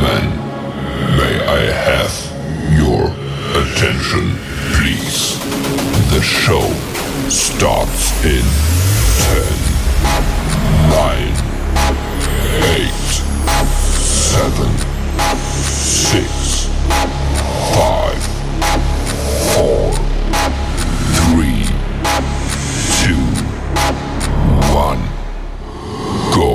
May I have your attention, please? The show starts in 10, 9, 8, 7, 6, 5, 4, 3, 2, 1, go.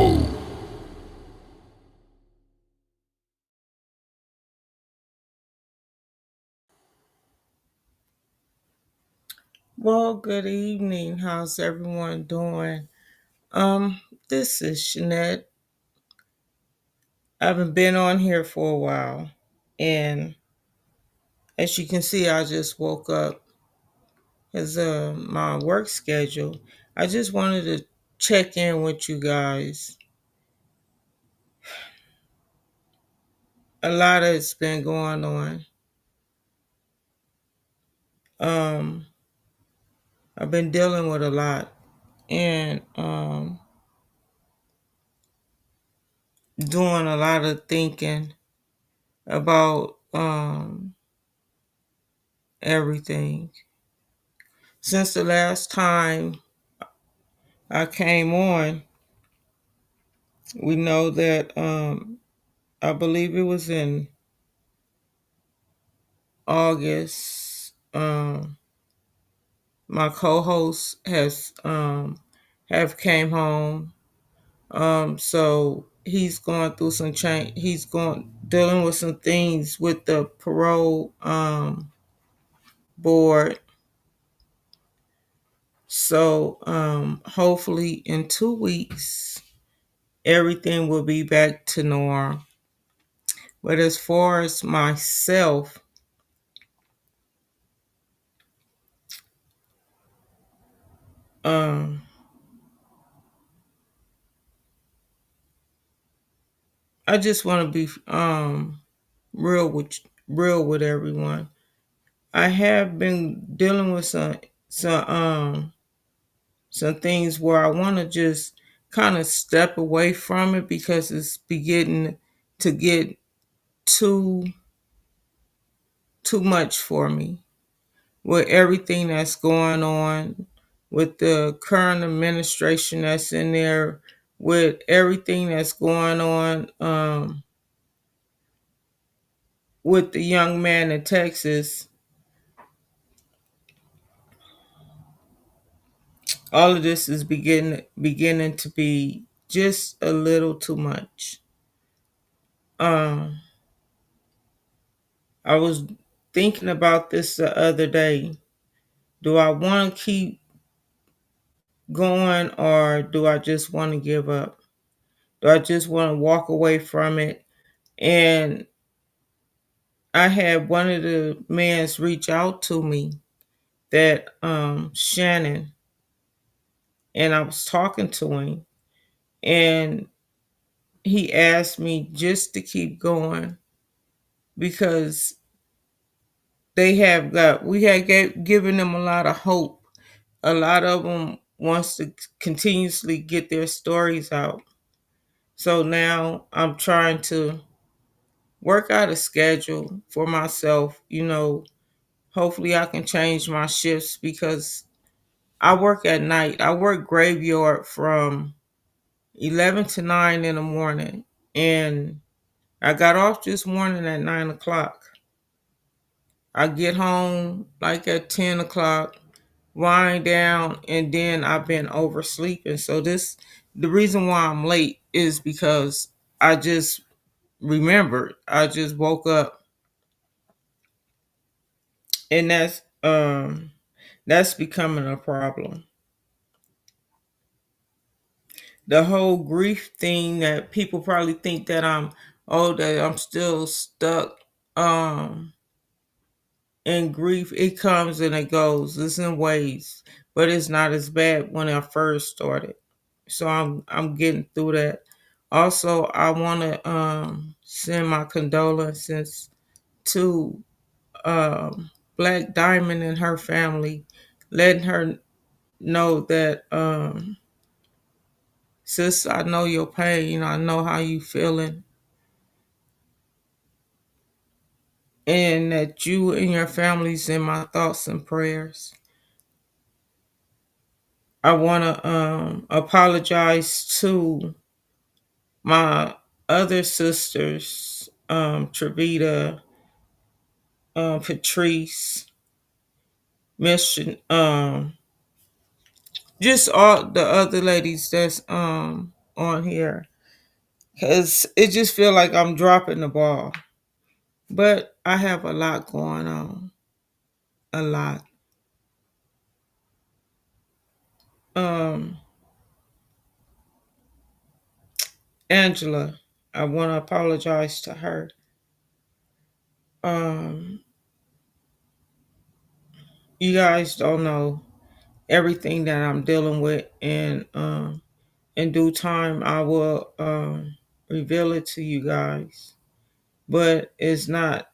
Well, good evening. How's everyone doing? This is Hanette. I haven't been on here for a while, and as you can see, I just woke up as my work schedule. I just wanted to check in with you guys. A lot has been going on. Um, I've been dealing with a lot, and doing a lot of thinking about everything. Since the last time I came on, we know that I believe it was in August. My co-host has have came home. So he's going through some change. He's going dealing with some things with the parole board. So hopefully in 2 weeks everything will be back to norm. But as far as myself, um, I just want to be real with everyone. I have been dealing with some things where I want to just kind of step away from it because it's beginning to get too too much for me with everything that's going on with the current administration that's in there, with everything that's going on with the young man in Texas. All of this is beginning to be just a little too much. Um, I was thinking about this the other day. Do I want to keep going, or do I just want to give up? Do I just want to walk away from it? And I had one of the men's reach out to me, that Shannon, and I was talking to him, and he asked me just to keep going because we had given them a lot of hope. A lot of them wants to continuously get their stories out. So now I'm trying to work out a schedule for myself. Hopefully I can change my shifts because I work at night. I work graveyard from 11 to 9 in the morning. And I got off this morning at 9 o'clock. I get home like at 10 o'clock, wind down, and then I've been oversleeping. So the reason why I'm late is because I just remembered. I just woke up, and that's becoming a problem. The whole grief thing, that people probably think that I'm still stuck um in grief. It comes and it goes. It's in waves, but it's not as bad when I first started. So I'm getting through that. Also, I want to send my condolences to Black Diamond and her family, letting her know that sis, I know your pain. I know how you feeling. and that you and your families in my thoughts and prayers. I want to apologize to my other sisters, Travita, Patrice, Mission, just all the other ladies that's on here, because it just feel like I'm dropping the ball. But I have a lot going on, a lot. Um, Angela, I want to apologize to her. Um, you guys don't know everything that I'm dealing with, and in due time, I will reveal it to you guys. But it's not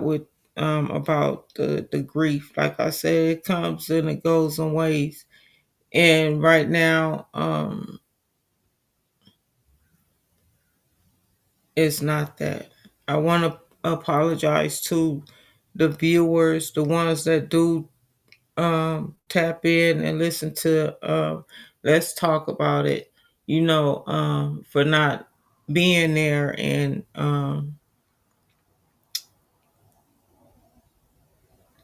with about the grief. Like I said, it comes and it goes in waves. And right now, it's not that. I want to apologize to the viewers, the ones that do tap in and listen to Let's Talk About It, for not being there and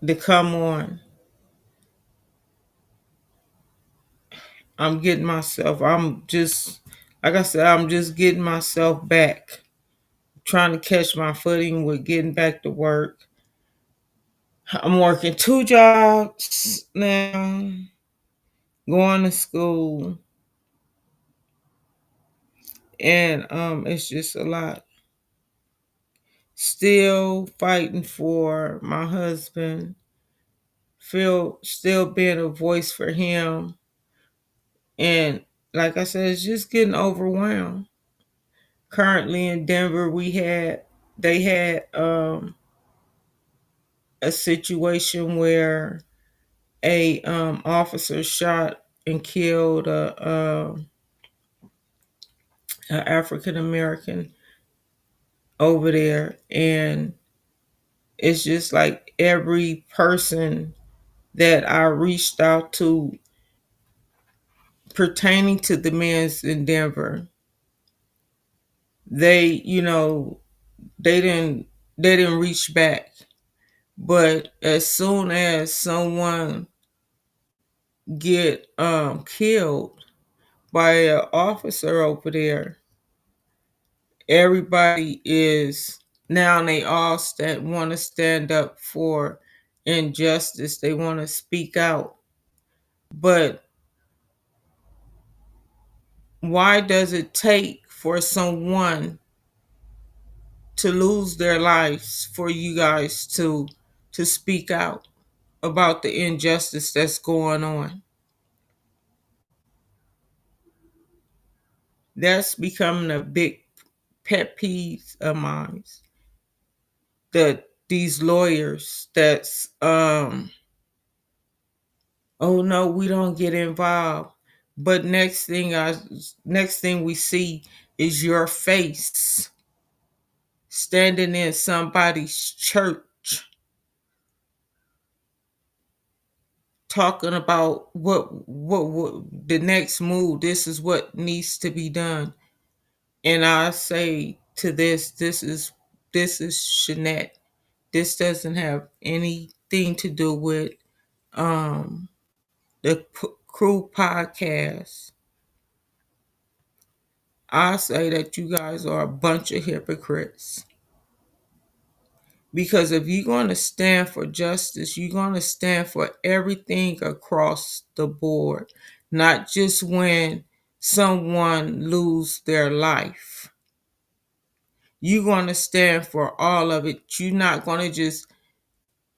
to come on. I'm just, like I said, I'm just getting myself back, trying to catch my footing with getting back to work. I'm working 2 jobs now, going to school, and it's just a lot. Still fighting for my husband, feel still being a voice for him, and like I said, it's just getting overwhelmed. Currently in Denver, they had a situation where a officer shot and killed a African American over there, and it's just like every person that I reached out to pertaining to the men's in Denver, they they didn't they didn't reach back. But as soon as someone get killed by an officer over there, everybody is now they all want to stand up for injustice. They want to speak out. But why does it take for someone to lose their lives for you guys to speak out about the injustice that's going on? That's becoming a big pet peeve of mine. That these lawyers that's oh no, we don't get involved. But next thing we see is your face standing in somebody's church talking about what the next move, this is what needs to be done. And I say to this is Hanette. This doesn't have anything to do with um the crew podcast. I say that you guys are a bunch of hypocrites. Because if you're going to stand for justice, you're going to stand for everything across the board, not just when someone lose their life. You're going to stand for all of it. You're not going to just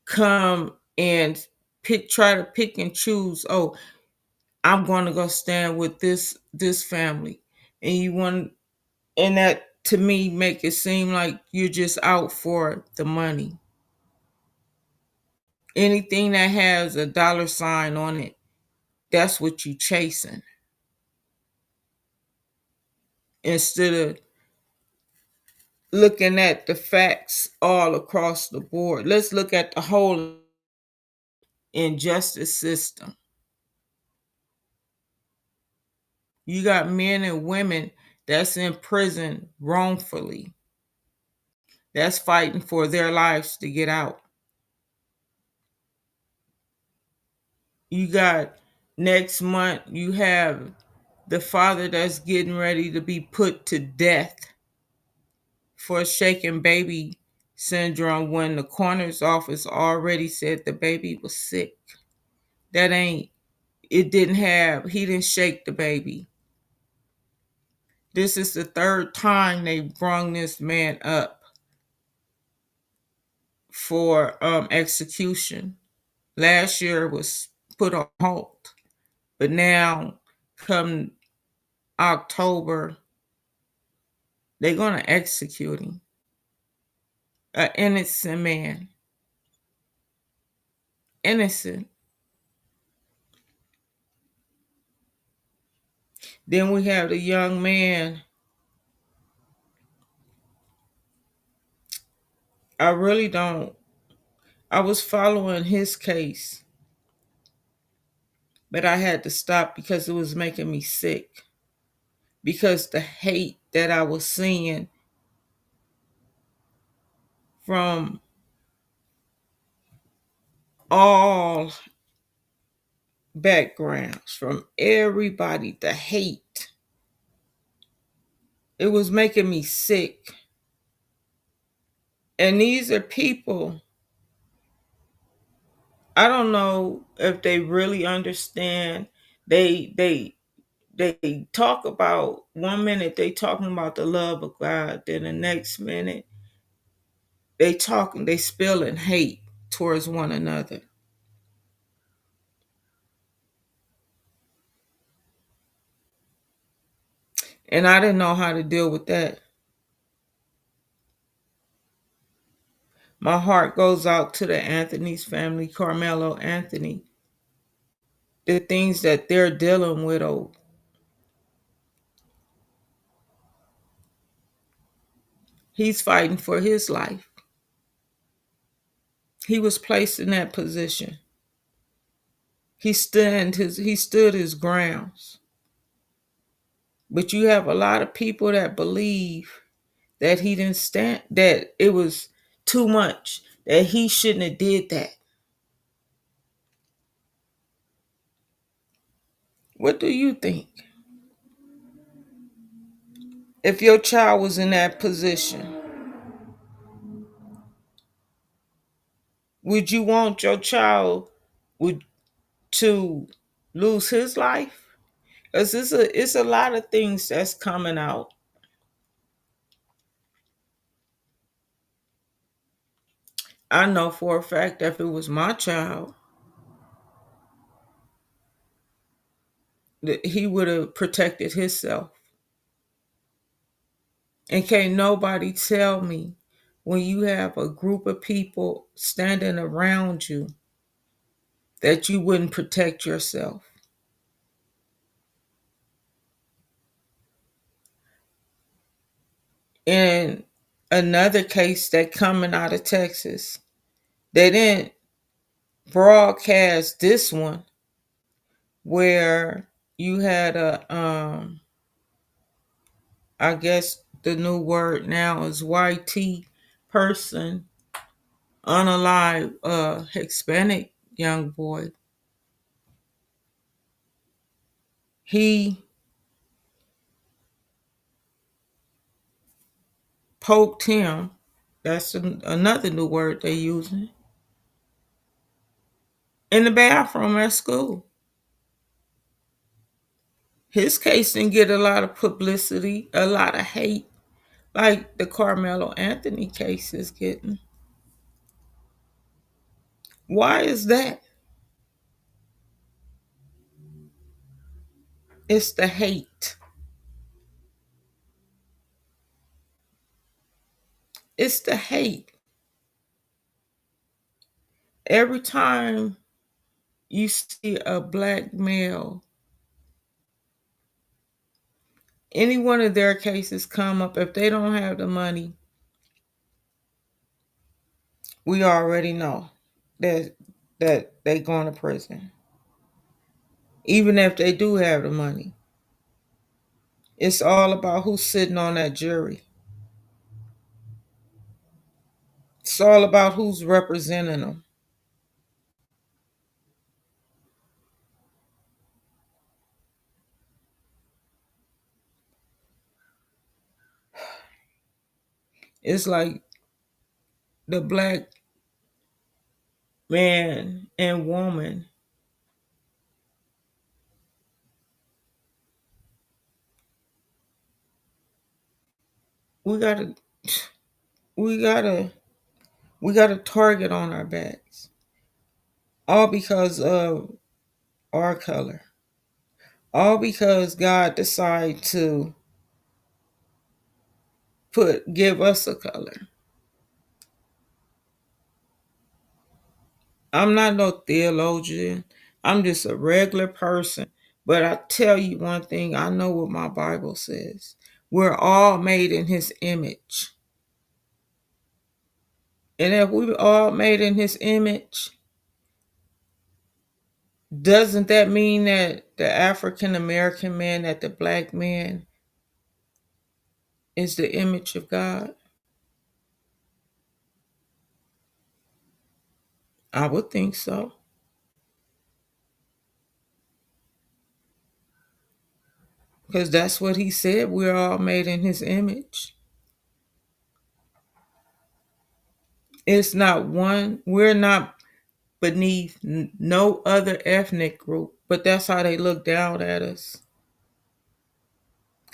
come and try to pick and choose. Oh, I'm going to go stand with this family, and you want, and that to me make it seem like you're just out for the money. Anything that has a dollar sign on it, that's what you chasing. Instead of looking at the facts all across the board. Let's look at the whole injustice system. You got men and women that's in prison wrongfully, that's fighting for their lives to get out. You got next month, you have the father that's getting ready to be put to death for shaken baby syndrome when the coroner's office already said the baby was sick. That ain't, he didn't shake the baby. This is the third time they brung this man up for execution. Last year it was put on hold, but now come October, they're gonna execute him. An innocent man, innocent. Then we have the young man. I really don't. I was following his case, but I had to stop because it was making me sick. Because the hate that I was seeing from all backgrounds, from everybody, the hate, it was making me sick. And these are people, I don't know if they really understand. They talk about, one minute they talking about the love of God, then the next minute they spilling hate towards one another. And I didn't know how to deal with that. My heart goes out to the Anthony's family, Carmelo Anthony, the things that they're dealing with. Oh, he's fighting for his life. He was placed in that position. He stood his grounds. But you have a lot of people that believe that he didn't stand, that it was too much, that he shouldn't have did that. What do you think? If your child was in that position, would you want your child would to lose his life? Because it's a lot of things that's coming out. I know for a fact that if it was my child, that he would have protected himself. And can't nobody tell me, when you have a group of people standing around you, that you wouldn't protect yourself. In another case that coming out of Texas, they didn't broadcast this one, where you had I guess the new word now is YT person, unalive, Hispanic young boy. He poked him. That's another new word they using, in the bathroom at school. His case didn't get a lot of publicity, a lot of hate, like the Carmelo Anthony case is getting. Why is that? It's the hate. It's the hate. Every time you see a black male, any one of their cases come up, if they don't have the money, we already know that they going to prison. Even if they do have the money. It's all about who's sitting on that jury. It's all about who's representing them. It's like the black man and woman, we gotta we gotta we got a target on our backs. All because of our color. All because God decided to give us a color. I'm not no theologian. I'm just a regular person. But I tell you one thing, I know what my Bible says. We're all made in his image. And if we're all made in his image, doesn't that mean that the African American man, that the black man is the image of God? I would think so. Because that's what he said. We're all made in his image. It's not one, we're not beneath no other ethnic group, but that's how they look down at us.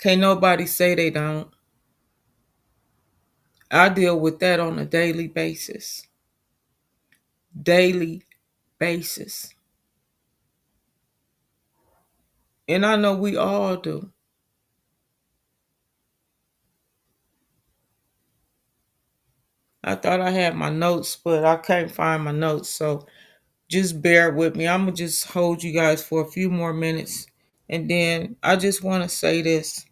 Can't nobody say they don't. I deal with that on a daily basis. Daily basis. And I know we all do. I thought I had my notes, but I can't find my notes. So just bear with me. I'm going to just hold you guys for a few more minutes. And then I just want to say this.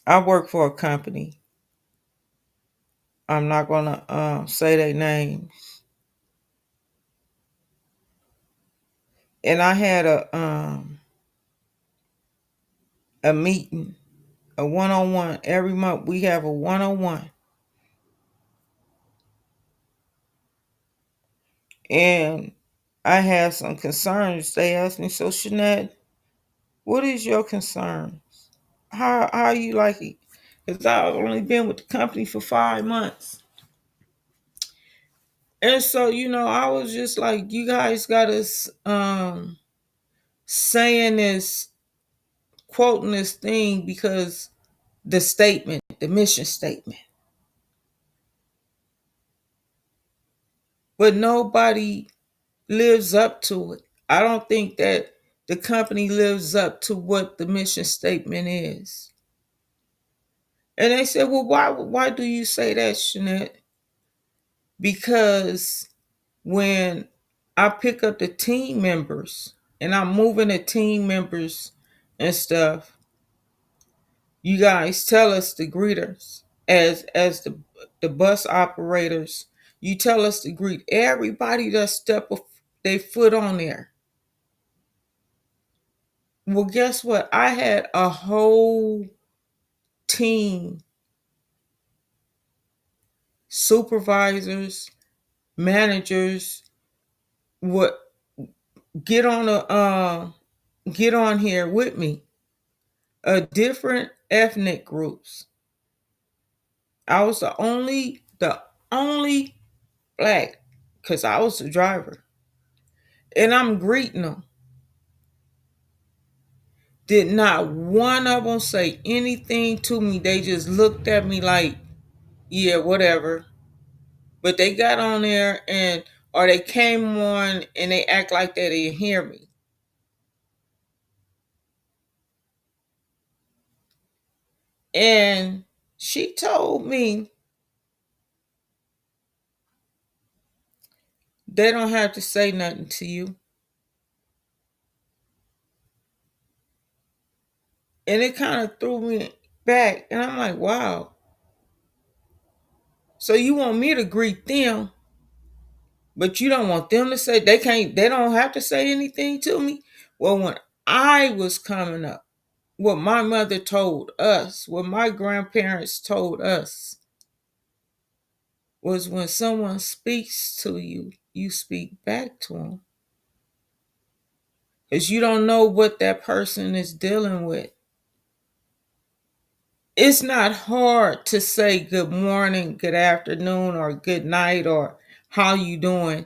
I work for a company. I'm not going to say their name. And I had a meeting, a one-on-one. Every month we have a one-on-one. And I had some concerns. They asked me, so Hanette, what is your concern? How you like it? Because I've only been with the company for 5 months. And so, I was just like, you guys got us saying this, quoting this thing because the mission statement. But nobody lives up to it. I don't think that the company lives up to what the mission statement is. And they said, well, why do you say that, Hanette? Because when I pick up the team members and I'm moving the team members and stuff, you guys tell us to greet us as the bus operators. You tell us to greet everybody that step their foot on there. Well, guess what? I had a whole team, supervisors, managers, would get on here with me. Different ethnic groups. I was the only black, because I was the driver. And I'm greeting them. Did not one of them say anything to me. They just looked at me like, yeah, whatever. But they got on there or they came on and they act like they didn't hear me. And she told me they don't have to say nothing to you. And it kind of threw me back. And I'm like, wow. So you want me to greet them, but you don't want them to say they don't have to say anything to me. Well, when I was coming up, what my mother told us, what my grandparents told us, was when someone speaks to you, you speak back to them. Because you don't know what that person is dealing with. It's not hard to say good morning, good afternoon, or good night, or how you doing.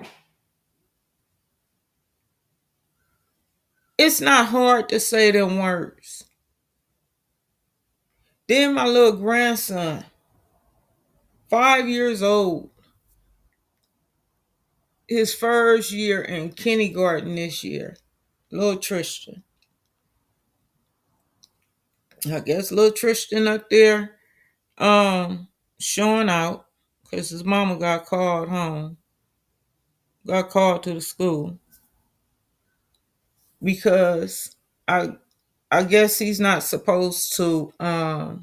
It's not hard to say them words. Then my little grandson, 5 years old, his first year in kindergarten this year, little Tristan. I guess little Tristan up there showing out because his mama got called home, got called to the school because I I guess he's not supposed to are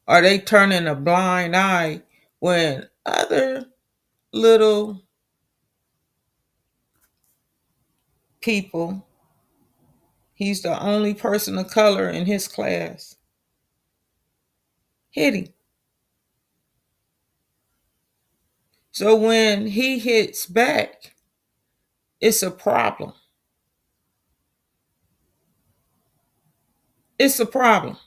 they turning a blind eye when other little people, he's the only person of color in his class, hit him. So when he hits back, it's a problem. It's a problem.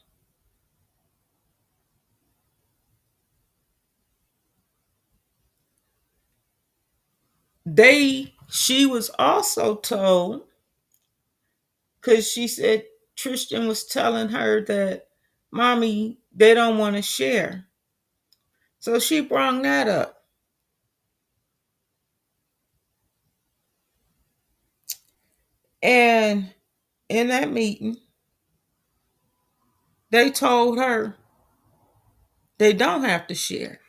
She was also told, because she said Tristan was telling her that, Mommy, they don't want to share. So she brought that up. And in that meeting, they told her they don't have to share.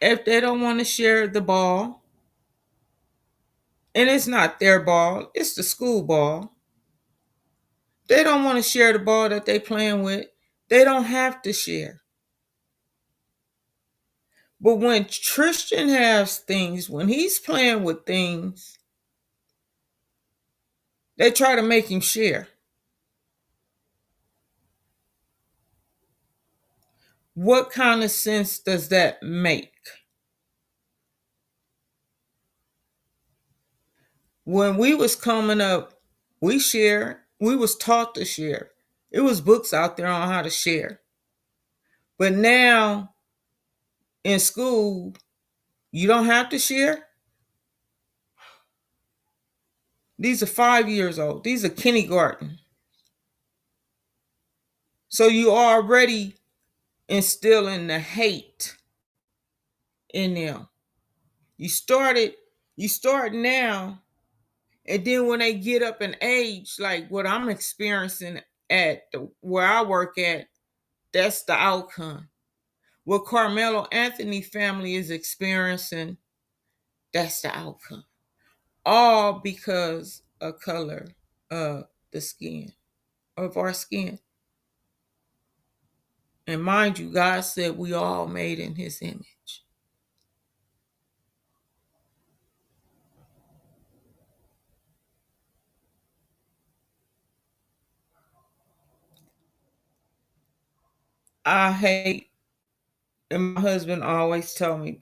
If they don't want to share the ball, and it's not their ball, it's the school ball. They don't want to share the ball that they playing with. They don't have to share. But when Tristan has things, when he's playing with things, they try to make him share. What kind of sense does that make? When we was coming up, we shared. We was taught to share. It was books out there on how to share. But now in school, you don't have to share. These are 5 years old. These are kindergarten. So you already instilling the hate in them. You started, you start now, and then when they get up in age, like what I'm experiencing where I work at, that's the outcome. What Carmelo Anthony family is experiencing, that's the outcome. All because of color of the skin, of our skin. And mind you, God said we all made in his image. I hate, and my husband always tell me,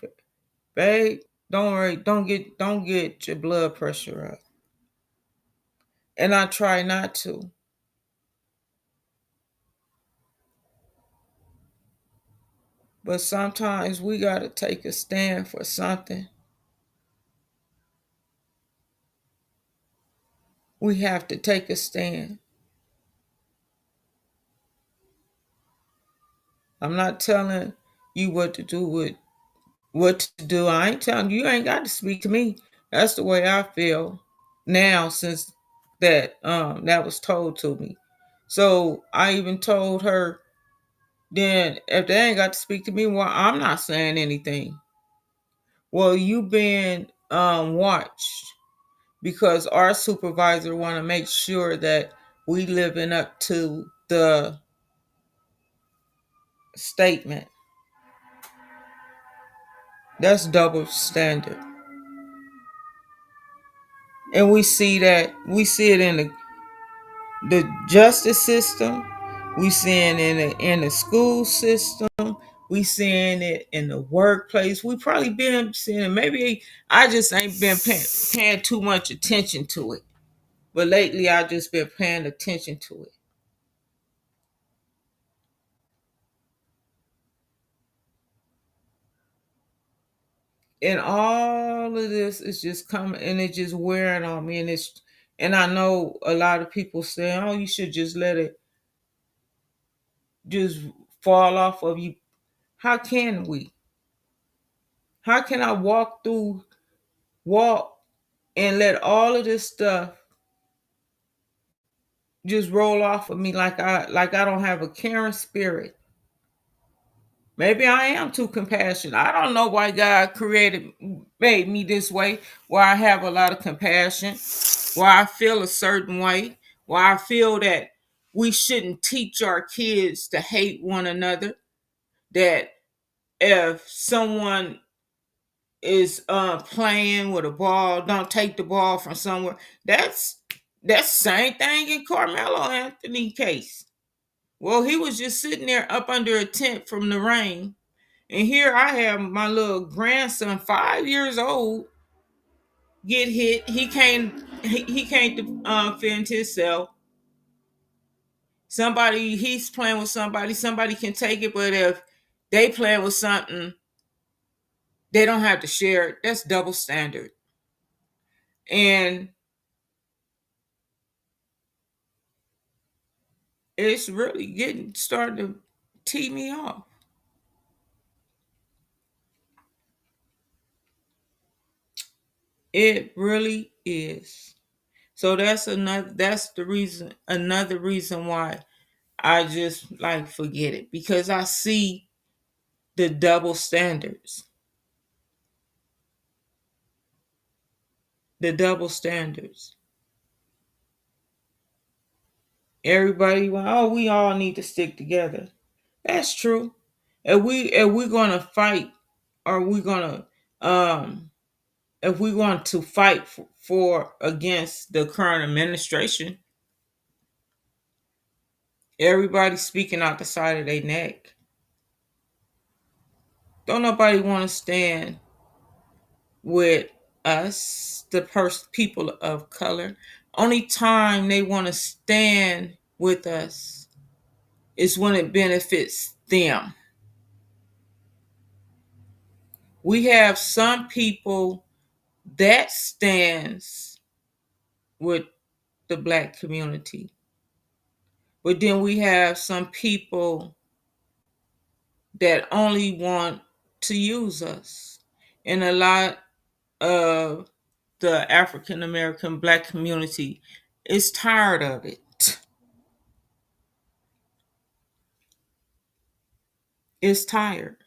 babe, don't worry, don't get your blood pressure up. And I try not to. But sometimes we gotta take a stand for something. We have to take a stand. I'm not telling you what to do with what to do. I ain't telling you, you ain't got to speak to me. That's the way I feel now since that was told to me. So I even told her, then if they ain't got to speak to me, well, I'm not saying anything. Well, you been watched because our supervisor want to make sure that we living up to the statement. That's double standard. And we see it in the justice system, we seeing it in the school system, we seeing it in the workplace. We probably been seeing it. Maybe I just ain't been paying too much attention to it. But lately I just been paying attention to it. And all of this is just coming and it's just wearing on me. And I know a lot of people saying, oh, you should just let it just fall off of you. How can we? How can I walk and let all of this stuff just roll off of me like I don't have a caring spirit? Maybe I am too compassionate. I don't know why God made me this way, why I have a lot of compassion, why I feel a certain way, why I feel that we shouldn't teach our kids to hate one another, that if someone is playing with a ball, don't take the ball from somewhere. That's the same thing in Carmelo Anthony case. Well, he was just sitting there up under a tent from the rain. And here I have my little grandson, 5 years old, get hit. He can't defend himself. Somebody he's playing with somebody can take it, but if they playing with something, they don't have to share it. That's double standard. And it's really getting starting to tee me off. It really is. So that's the reason another reason why I just like forget it, because I see the double standards. The double standards. Everybody went, oh, we all need to stick together. That's true. If we're gonna fight, or we gonna if we want to fight for against the current administration, everybody speaking out the side of their neck. Don't nobody want to stand with us, the people of color. Only time they want to stand with us is when it benefits them. We have some people that stands with the black community, but then we have some people that only want to use us, and a lot of the African American black community is tired of it. It's tired.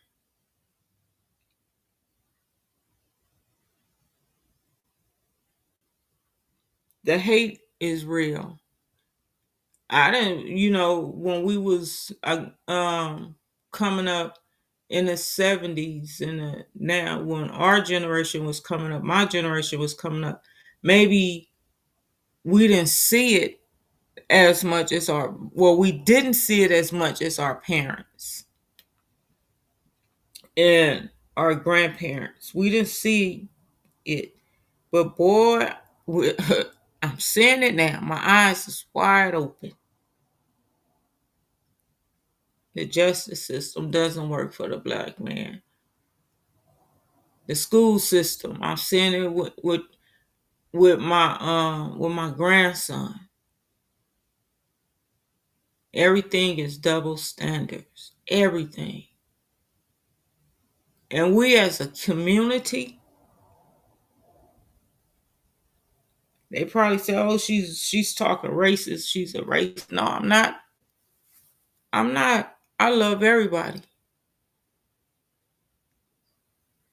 The hate is real. I didn't, when we was coming up in the 70s, and now when our generation was coming up, my generation was coming up, maybe we didn't see it as much as we didn't see it as much as our parents and our grandparents. We didn't see it. But boy, I'm saying it now. My eyes is wide open. The justice system doesn't work for the black man. The school system, I'm seeing it with my grandson. Everything is double standards. Everything. And we as a community, they probably say, "Oh, she's talking racist. She's a racist." No, I'm not. I'm not. I love everybody.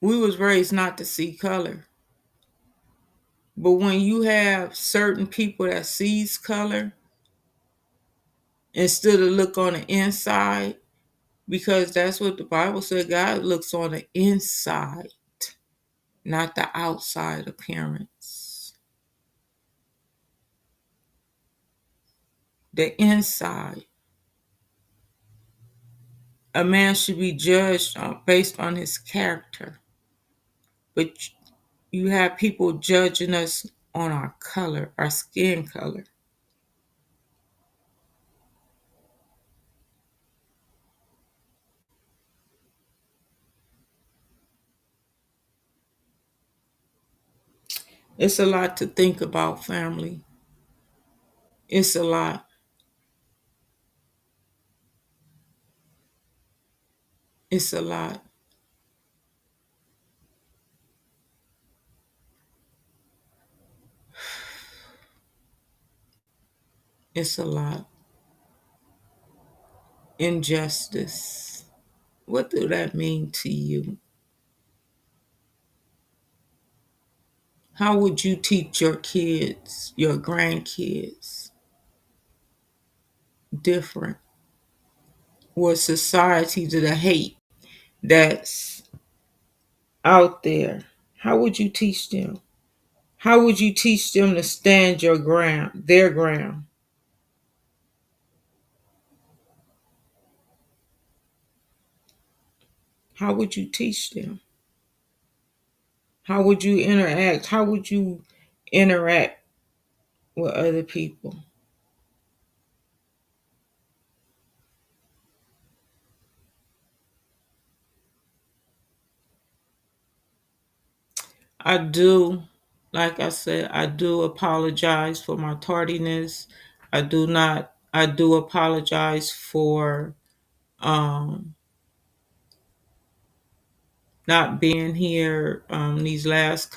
We was raised not to see color. But when you have certain people that sees color instead of look on the inside, because that's what the Bible said, God looks on the inside. not the outside appearance. The inside. A man should be judged based on his character, but you have people judging us on our color, our skin color. It's a lot to think about, family. It's a lot. It's a lot. It's a lot. Injustice. What do that mean to you? How would you teach your kids, your grandkids, different? What society to the hate that's out there? How would you teach them? How would you teach them to stand your ground, their ground? How would you teach them? How would you interact? How would you interact with other people? I do, like I said, I do apologize for my tardiness. I do apologize for um, not being here my last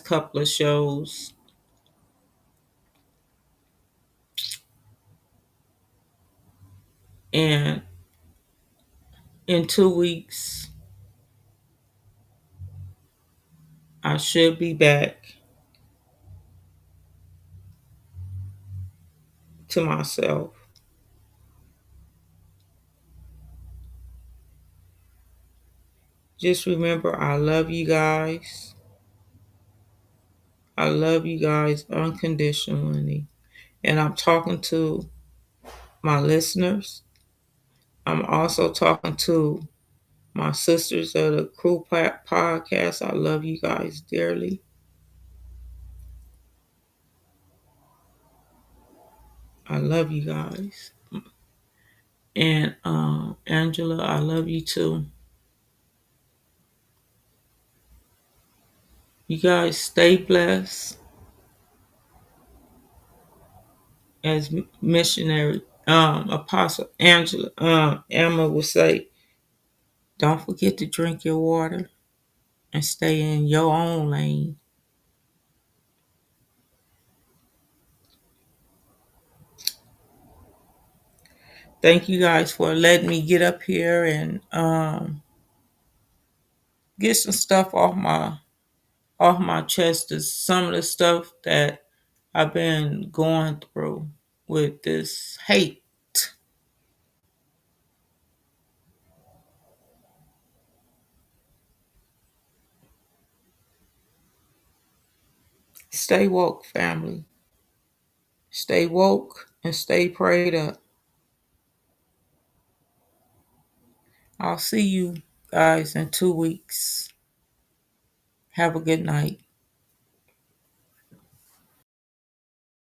couple of shows. And in 2 weeks, I should be back to myself. Just remember, I love you guys. I love you guys unconditionally. And I'm talking to my listeners. I'm also talking to my sisters of the Crew Podcast. I love you guys dearly. I love you guys. And Angela, I love you too. You guys stay blessed as missionary. Apostle Angela, Emma will say, don't forget to drink your water and stay in your own lane. Thank you guys for letting me get up here and get some stuff off my chest. Is some of the stuff that I've been going through with this hate. Stay woke, family. Stay woke and stay prayed up. I'll see you guys in 2 weeks. Have a good night.